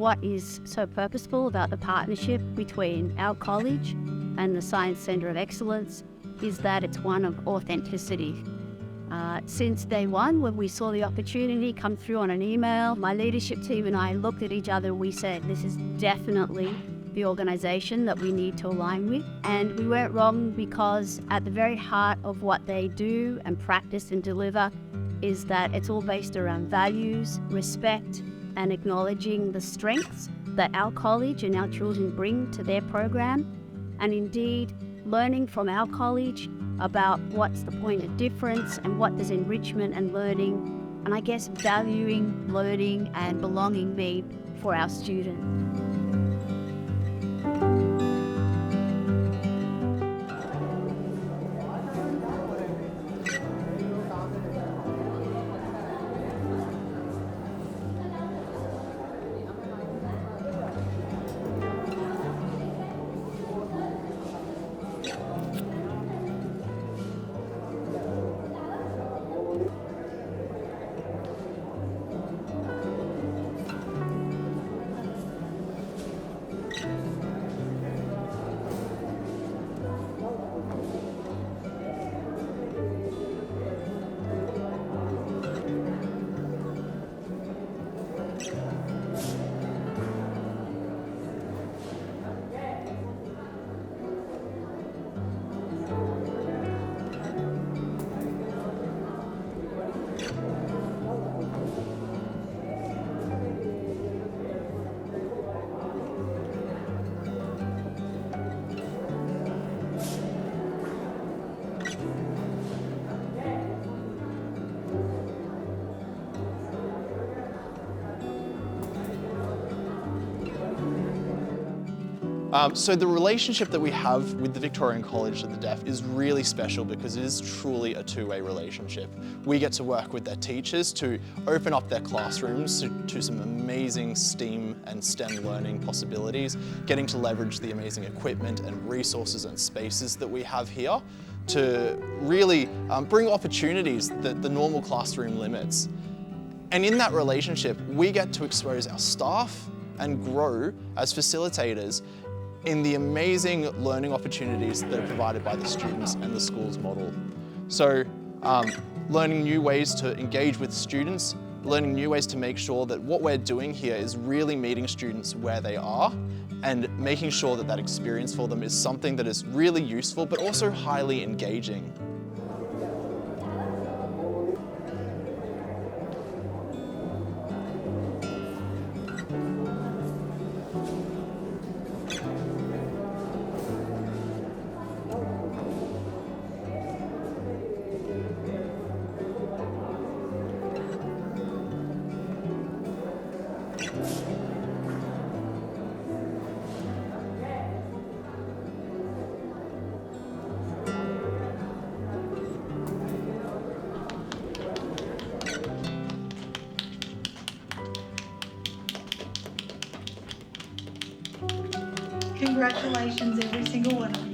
what is so purposeful about the partnership between our college and the Science Centre of Excellence is that it's one of authenticity. Since day one, when we saw the opportunity come through on an email, my leadership team and I looked at each other and we said, this is definitely the organisation that we need to align with. And we weren't wrong, because at the very heart of what they do and practice and deliver is that it's all based around values, respect, and acknowledging the strengths that our college and our children bring to their program, and indeed learning from our college about what's the point of difference and what does enrichment and learning, and I guess valuing learning and belonging mean for our students. So the relationship that we have with the Victorian College of the Deaf is really special because it is truly a two-way relationship. We get to work with their teachers to open up their classrooms to some amazing STEAM and STEM learning possibilities, getting to leverage the amazing equipment and resources and spaces that we have here to really bring opportunities that the normal classroom limits. And in that relationship, we get to expose our staff and grow as facilitators in the amazing learning opportunities that are provided by the students and the school's model. So learning new ways to engage with students, learning new ways to make sure that what we're doing here is really meeting students where they are and making sure that that experience for them is something that is really useful but also highly engaging. Congratulations, every single one of you.